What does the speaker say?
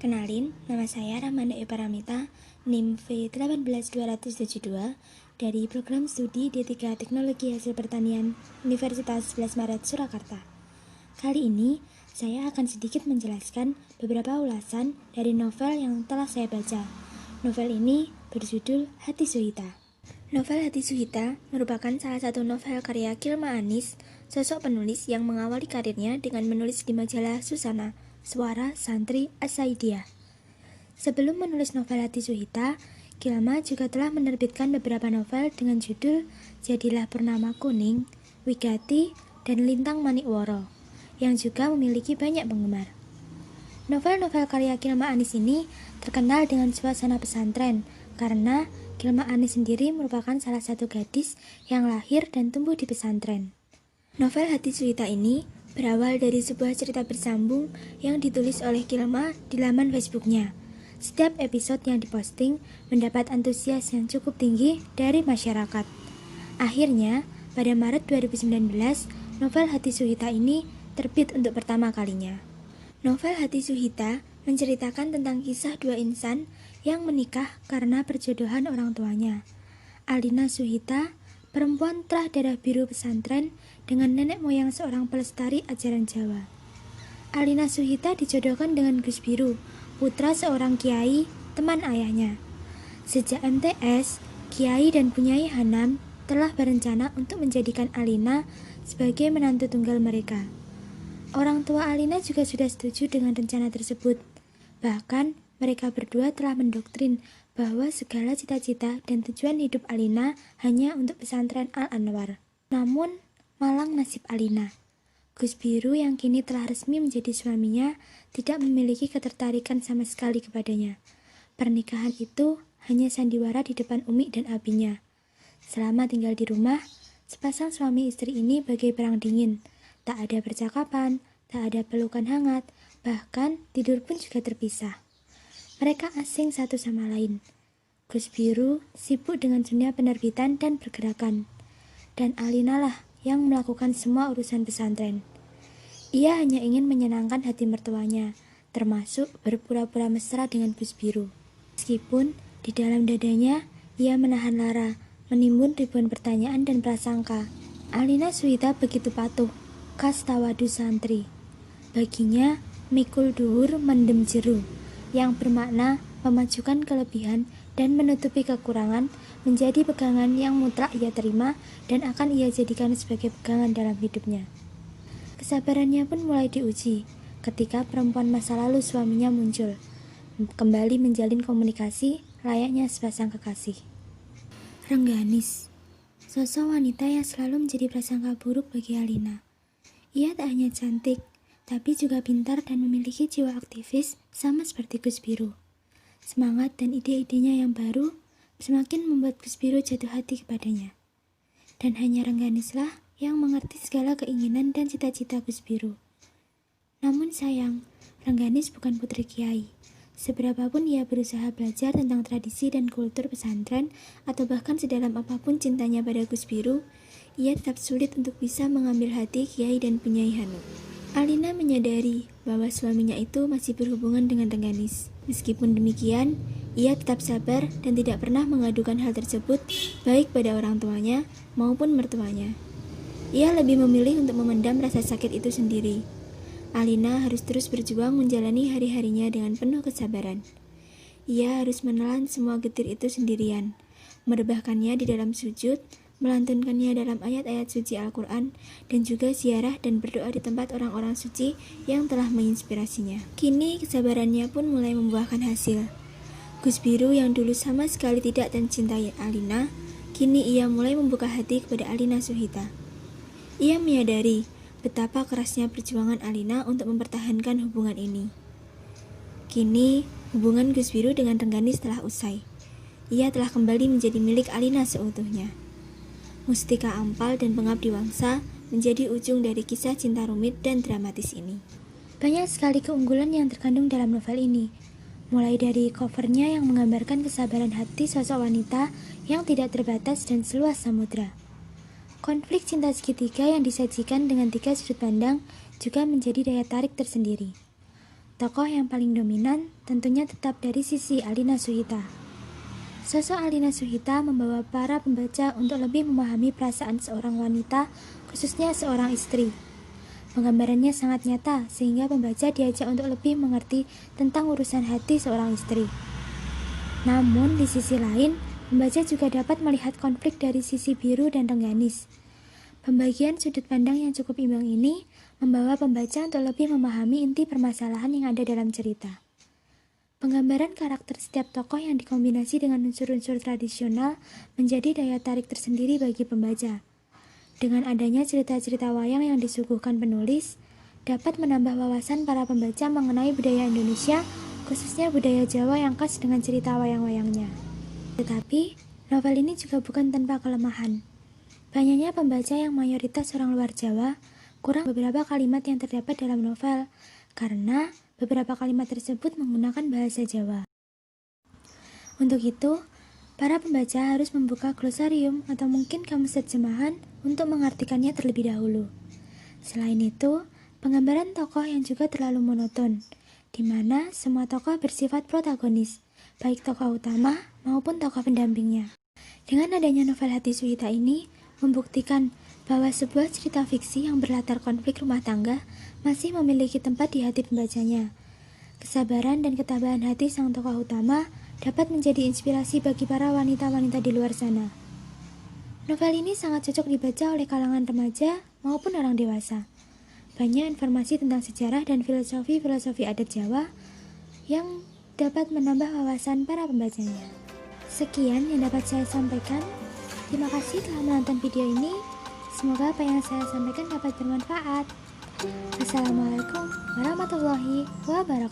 Kenalin, nama saya Rahmanda Paramita, NIM V18272 dari Program Studi D3 Teknologi Hasil Pertanian Universitas 11 Maret Surakarta. Kali ini, saya akan sedikit menjelaskan beberapa ulasan dari novel yang telah saya baca. Novel ini berjudul Hati Suhita. Novel Hati Suhita merupakan salah satu novel karya Kilma Anis, sosok penulis yang mengawali karirnya dengan menulis di majalah Susana, Suara Santri As-Saidiyah. Sebelum menulis novel Hati Suhita, Kilma juga telah menerbitkan beberapa novel dengan judul Jadilah Purnama Kuning, Wigati, dan Lintang Manikworo, yang juga memiliki banyak penggemar. Novel-novel karya Kilma Anis ini terkenal dengan suasana pesantren, karena Kilma Anis sendiri merupakan salah satu gadis yang lahir dan tumbuh di pesantren. Novel Hati Suhita ini berawal dari sebuah cerita bersambung yang ditulis oleh Kilma di laman Facebooknya. Setiap episode yang diposting mendapat antusias yang cukup tinggi dari masyarakat. Akhirnya, pada Maret 2019, novel Hati Suhita ini terbit untuk pertama kalinya. Novel Hati Suhita menceritakan tentang kisah dua insan yang menikah karena perjodohan orang tuanya. Alina Suhita, perempuan telah darah biru pesantren dengan nenek moyang seorang pelestari ajaran Jawa. Alina Suhita dijodohkan dengan Gus Biru, putra seorang kiai, teman ayahnya. Sejak MTS, Kiai dan Bunyai Hanam telah berencana untuk menjadikan Alina sebagai menantu tunggal mereka. Orang tua Alina juga sudah setuju dengan rencana tersebut. Bahkan, mereka berdua telah mendoktrin bahwa segala cita-cita dan tujuan hidup Alina hanya untuk pesantren Al-Anwar. Namun, malang nasib Alina. Gus Biru yang kini telah resmi menjadi suaminya tidak memiliki ketertarikan sama sekali kepadanya. Pernikahan itu hanya sandiwara di depan Umi dan abinya. Selama tinggal di rumah, sepasang suami istri ini bagai perang dingin. Tak ada percakapan, tak ada pelukan hangat, bahkan tidur pun juga terpisah. Mereka asing satu sama lain. Gus Biru sibuk dengan dunia penerbitan dan pergerakan. Dan Alina lah yang melakukan semua urusan pesantren. Ia hanya ingin menyenangkan hati mertuanya, termasuk berpura-pura mesra dengan Gus Biru. Meskipun di dalam dadanya, ia menahan lara, menimbun ribuan pertanyaan dan prasangka. Alina Suhita begitu patuh, khas tawadu santri. Baginya, mikul duhur mendem jeru, yang bermakna memajukan kelebihan dan menutupi kekurangan menjadi pegangan yang mutlak ia terima dan akan ia jadikan sebagai pegangan dalam hidupnya. Kesabarannya pun mulai diuji ketika perempuan masa lalu suaminya muncul, kembali menjalin komunikasi layaknya sepasang kekasih. Rengganis, sosok wanita yang selalu menjadi prasangka buruk bagi Alina. Ia tak hanya cantik, tapi juga pintar dan memiliki jiwa aktivis sama seperti Gus Biru. Semangat dan ide-idenya yang baru semakin membuat Gus Biru jatuh hati kepadanya. Dan hanya Rengganislah yang mengerti segala keinginan dan cita-cita Gus Biru. Namun sayang, Rengganis bukan putri kiai. Seberapapun ia berusaha belajar tentang tradisi dan kultur pesantren, atau bahkan sedalam apapun cintanya pada Gus Biru, ia tetap sulit untuk bisa mengambil hati Kiai dan Bunyai Hanum. Alina menyadari bahwa suaminya itu masih berhubungan dengan Rengganis. Meskipun demikian, ia tetap sabar dan tidak pernah mengadukan hal tersebut baik pada orang tuanya maupun mertuanya. Ia lebih memilih untuk memendam rasa sakit itu sendiri. Alina harus terus berjuang menjalani hari-harinya dengan penuh kesabaran. Ia harus menelan semua getir itu sendirian, merebahkannya di dalam sujud, melantunkannya dalam ayat-ayat suci Al-Quran, dan juga ziarah dan berdoa di tempat orang-orang suci yang telah menginspirasinya. Kini kesabarannya pun mulai membuahkan hasil. Gus Biru yang dulu sama sekali tidak mencintai Alina, kini ia mulai membuka hati kepada Alina Suhita. Ia menyadari betapa kerasnya perjuangan Alina untuk mempertahankan hubungan ini. Kini, hubungan Gus Biru dengan Rengganis telah usai. Ia telah kembali menjadi milik Alina seutuhnya. Mustika Ampal dan Pengabdi Wangsa menjadi ujung dari kisah cinta rumit dan dramatis ini. Banyak sekali keunggulan yang terkandung dalam novel ini, mulai dari covernya yang menggambarkan kesabaran hati sosok wanita yang tidak terbatas dan seluas samudra. Konflik cinta segitiga yang disajikan dengan 3 sudut pandang juga menjadi daya tarik tersendiri. Tokoh yang paling dominan tentunya tetap dari sisi Alina Suhita. Sosok Alina Suhita membawa para pembaca untuk lebih memahami perasaan seorang wanita, khususnya seorang istri. Penggambarannya sangat nyata, sehingga pembaca diajak untuk lebih mengerti tentang urusan hati seorang istri. Namun, di sisi lain, pembaca juga dapat melihat konflik dari sisi biru dan Rengganis. Pembagian sudut pandang yang cukup imbang ini membawa pembaca untuk lebih memahami inti permasalahan yang ada dalam cerita. Penggambaran karakter setiap tokoh yang dikombinasi dengan unsur-unsur tradisional menjadi daya tarik tersendiri bagi pembaca. Dengan adanya cerita-cerita wayang yang disuguhkan penulis, dapat menambah wawasan para pembaca mengenai budaya Indonesia, khususnya budaya Jawa yang khas dengan cerita wayang-wayangnya. Tetapi, novel ini juga bukan tanpa kelemahan. Banyaknya pembaca yang mayoritas orang luar Jawa kurang beberapa kalimat yang terdapat dalam novel, karena beberapa kalimat tersebut menggunakan bahasa Jawa. Untuk itu, para pembaca harus membuka glosarium atau mungkin kamus terjemahan untuk mengartikannya terlebih dahulu. Selain itu, penggambaran tokoh yang juga terlalu monoton, di mana semua tokoh bersifat protagonis, baik tokoh utama maupun tokoh pendampingnya. Dengan adanya novel Hati Suhita ini, membuktikan bahwa sebuah cerita fiksi yang berlatar konflik rumah tangga masih memiliki tempat di hati pembacanya. Kesabaran dan ketabahan hati sang tokoh utama dapat menjadi inspirasi bagi para wanita-wanita di luar sana. Novel ini sangat cocok dibaca oleh kalangan remaja maupun orang dewasa. Banyak informasi tentang sejarah dan filosofi adat Jawa yang dapat menambah wawasan para pembacanya. Sekian yang dapat saya sampaikan. Terima kasih telah menonton video ini. Semoga apa yang saya sampaikan dapat bermanfaat. Assalamualaikum warahmatullahi wabarakatuh.